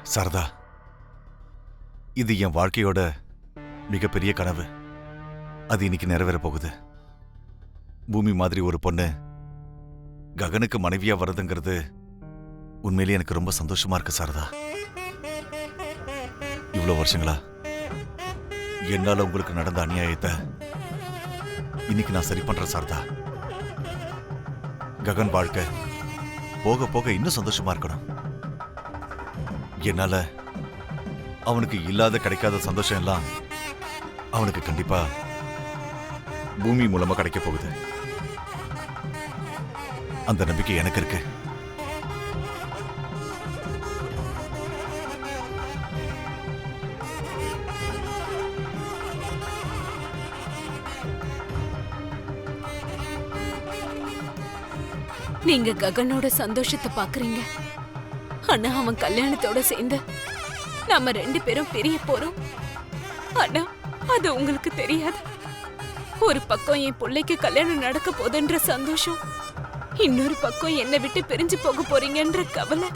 சரதா, இது என் வாழ்க்கையோட மிகப்பெரிய கனவு. அது இன்னைக்கு நிறைவேற போகுது. பூமி மாதிரி ஒரு பொண்ணு ககனுக்கு மனைவியா வருதுங்கிறது உண்மையிலேயே எனக்கு ரொம்ப சந்தோஷமா இருக்கு சாரதா. இவ்வளவு வருஷங்களா என்னால உங்களுக்கு நடந்த அநியாயத்தை இன்னைக்கு நான் சரி பண்றேன் சாரதா. ககன் வாழ்க்கை போக போக இன்னும் சந்தோஷமா இருக்கணும். என்னால அவனுக்கு இல்லாத கிடைக்காத சந்தோஷம் எல்லாம் அவனுக்கு கண்டிப்பா பூமி மூலமா கிடைக்க போகுது. அந்த நம்பிக்கை எனக்கு இருக்கு. நீங்க ககனோட சந்தோஷத்தை பாக்குறீங்க. ஆனா அவன் கல்யாணத்தோட சேர்ந்து நாம 2 பேரும் பிரிய போறோம். ஆனா அது உங்களுக்கு தெரியாது. ஒரு பக்கம் என் பிள்ளைக்கு கல்யாணம் நடக்க போதுன்ற சந்தோஷம், இன்னொரு பக்கம் என்னை விட்டு பிரிஞ்சு போக போறீங்கன்ற கவலை.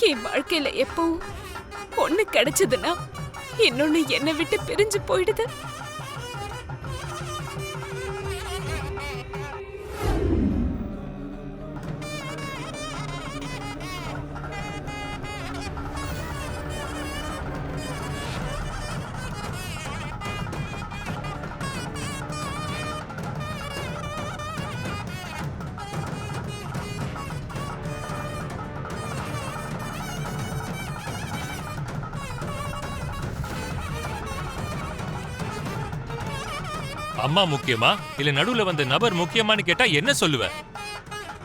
என் வாழ்க்கையில எப்பவும் ஒண்ணு கிடைச்சதுன்னா இன்னொன்னு என்னை விட்டு பிரிஞ்சு போயிடுது. அம்மா முக்கியமா இல்ல நடுவுல வந்த நபர் முக்கியமான்னு கேட்டா என்ன சொல்லுவ?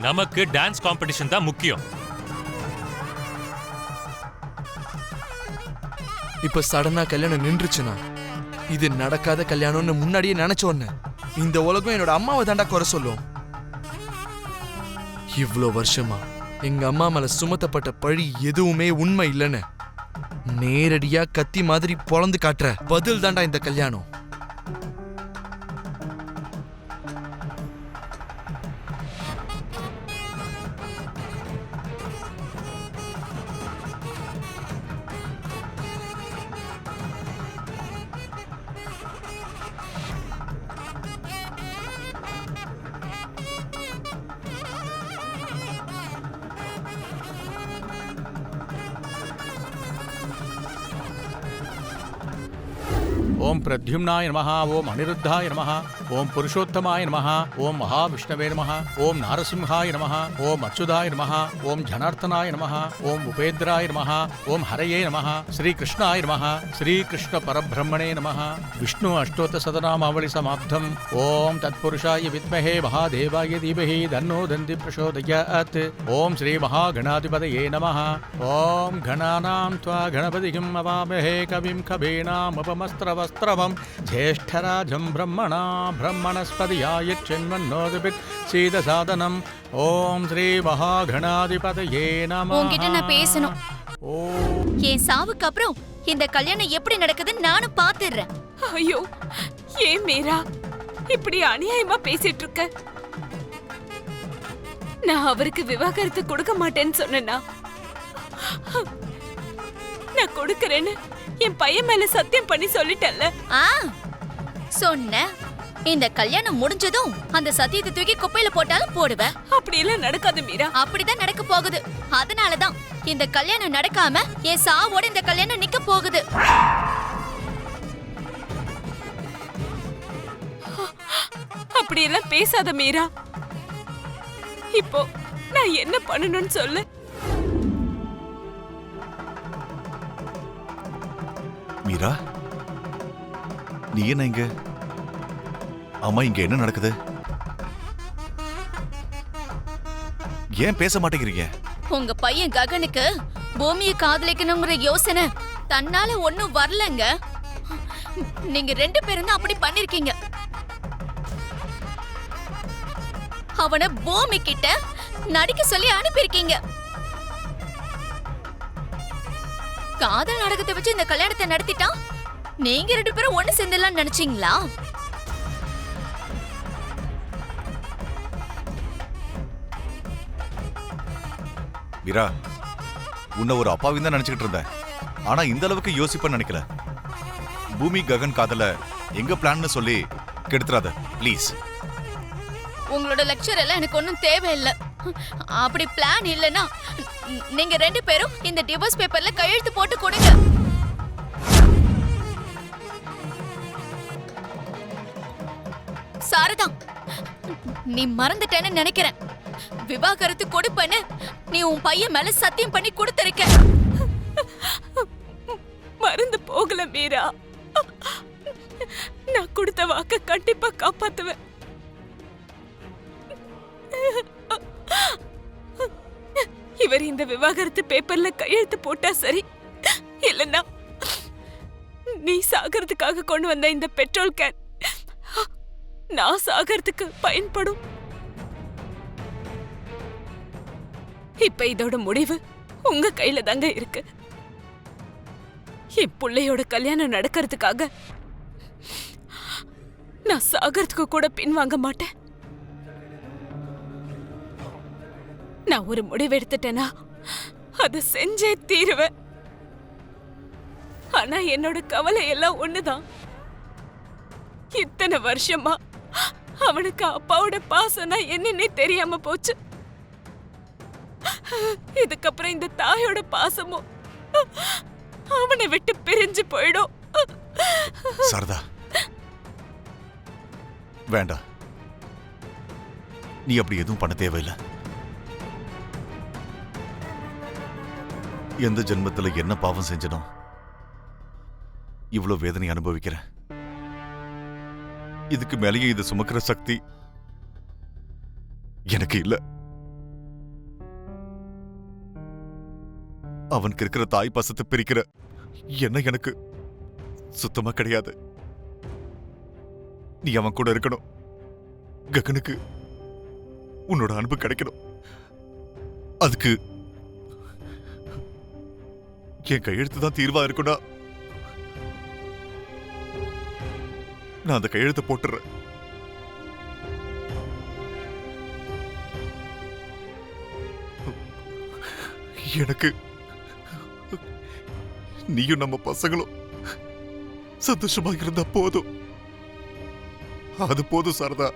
நமக்கு டான்ஸ் காம்படிஷன் தான் முக்கியம். இப்ப சடனா கல்யாணம் நின்றுச்சுன்னா இது நடக்காத கல்யாணம்னு முன்னாடியே நினைச்சோன்னு இந்த உலகம் என்னோட அம்மாவை தாண்டா குறை சொல்லும். இவ்ளோ வருஷமா எங்க அம்மா மேல சுமத்தப்பட்ட பழி எதுவுமே உண்மை இல்லைன்னு நேரடியா கத்தி மாதிரி பொளந்து காட்டுற பதில் தாண்டா இந்த கல்யாணம். ओम प्रद्युम्नाय नमः, ओम अनिरुद्धाय नमः, ओम पुरुषोत्तमाय नमः, ओम महाविष्णवे नमः, ओम नारसिंहाय नमः, ओम अच्युताय नमः, ओम जनार्दनाय नमः, ओम उपेन्द्राय नमः, ओम हरये नमः, श्री कृष्णाय नमः, श्री कृष्ण परब्रह्मणे नमः। विष्णु अष्टोत्तरशतनामावली समाप्तम्। ओम तत्पुरुषाय विद्महे महादेवाय धीमहि तन्नो दन्ति प्रचोदयात्। ओम श्री महागणाधिपतये नमः। ओम गणानां त्वा गणपतिं अवामहे कविं कवीनामुपमस्त्रवस्त्रवम् ज्येष्ठराजं ब्रह्मणा ब्रह्मणस्पतियाय चिन्वन्नोदिपित् सीदसादनम्। ओम श्री महागणाधिपतये नमः। உன்கிட்ட நான் பேசணும். என் சாவுக்கு அப்புறம் இந்த கல்யாணம் எப்படி நடக்குதுன்னு நானும் பாத்துறேன். ஐயோ, ஏன் மீரா இப்படி அநியாயமா பேசிட்டு இருக்க? நான் அவருக்கு விவாகரத்து கொடுக்க மாட்டேன்னு சொன்னேனா? நான் கொடுக்கறேன்னு என் பையன் மேல சத்தியம் பண்ணி சொல்லிட்டல்ல. சொன்ன இந்த கல்யாணம் முடிஞ்சதும் அந்த சத்தியத்தை தூக்கி குப்பையில போட்டாலும் போடுவேன். அப்படி எல்லாம் நடக்காது மீரா. அப்படிதான் நடக்க போகுது. அதனாலதான் இந்த கல்யாணம் நடக்காம என் சாவோட இந்த கல்யாணம் நிக்க போகுது. அப்படி எல்லாம் பேசாத மீரா. இப்போ நான் என்ன பண்ணணும்னு சொல்லு. மீரா, நீ என்ன இங்க? அம்மா, இங்க என்ன நடக்குது? ஏன் பேச மாட்டேங்கிறீங்க? உங்க பையன் ககனுக்கு பூமியை காதலிக்கணுங்கிற யோசனை தன்னால ஒண்ணும் வரலங்க. நீங்க 2 பேரும் தான் அப்படி பண்ணிருக்கீங்க. அவனை பூமி கிட்ட நடிக்க சொல்லி அனுப்பியிருக்கீங்க. காதல் நாடகத்தை வச்சு இந்த கல்யாணத்தை நடத்திட்டா நீங்க 2 பேரும் ஒண்ணு சேர்ந்துலாம் நினைச்சீங்களா? வீரா, உன்னை ஒரு அப்பாவின்னு தான் நினைச்சுக்கிட்டு இருந்தேன். ஆனா இந்த அளவுக்கு யோசிப்பேன்னு நினைக்கல. பூமி ககன் காதல எங்க பிளான்னு சொல்லி கெடுத்துறாத ப்ளீஸ். உங்களோட லெக்சர் எல்லாம் எனக்கு ஒன்றும் தேவையில்லை. அப்படி பிளான் இல்லைன்னா நீங்க 2 பேரும் இந்த டிவோர்ஸ் பேப்பர்ல கையெழுத்து போட்டு கொடுங்க. சாரதா, நீ மறந்துட்டேன்னு நினைக்கிறேன். விவாகரத்து கொடுப்பேன்னு நீ உன் பையன் மேல சத்தியம் பண்ணி கொடுத்திருக்க. மறந்து போகல மீரா. நான் கொடுத்த வாக்க கண்டிப்பா காப்பாத்துவேன். இவர் இந்த விவாகரத்து பேப்பர்ல கையெழுத்து போட்டா சரி, இல்லன்னா நீ சாகறதுக்காக கொண்டு வந்த இந்த பெட்ரோல் கேன் நான் சாகறதுக்கு பயன்படும். இப்ப இதோட முடிவு உங்க கையில தாங்க இருக்கு. என் பிள்ளையோட கல்யாணம் நடக்கிறதுக்காக நான் சாகறதுக்கு கூட பின்வாங்க மாட்டேன். நான் ஒரு முடிவு எடுத்துட்டேனா அதை செஞ்சே தீருவேன். ஆனா என்னோட கவலை எல்லாம் ஒண்ணுதான். இத்தனை வருஷமா அவனுக்கு அப்பாவோட பாசம்னா என்னன்னே தெரியாம போச்சு. இதுக்கப்புறம் இந்த தாயோட பாசமும் அவனை விட்டு பிரிஞ்சு போயிடும். சாரதா, வேண்டாம். நீ அப்படி எதுவும் பண்ண தேவையில்லை. எந்த ஜென்மத்துல என்ன பாவம் செஞ்சனோ இவ்வளவு வேதனை அனுபவிக்கிறேன். இதுக்கு மேலேயே இதை சுமக்கிற சக்தி எனக்கு இல்ல. அவனுக்கு இருக்கிற தாய் பாசத்தை பிரிக்கிற என்ன எனக்கு சுத்தமா கிடையாது. நீ அவன் கூட இருக்கணும். ககனுக்கு உன்னோட அன்பு கிடைக்கணும். அதுக்கு என் கையெழுத்து தான் தீர்வா இருக்குடா. நான் அந்த கையெழுத்தை போட்டுறேன். எனக்கு நீயும் நம்ம பசங்களும் சந்தோஷமா இருந்தா போதும். அது போதும் சாரதா.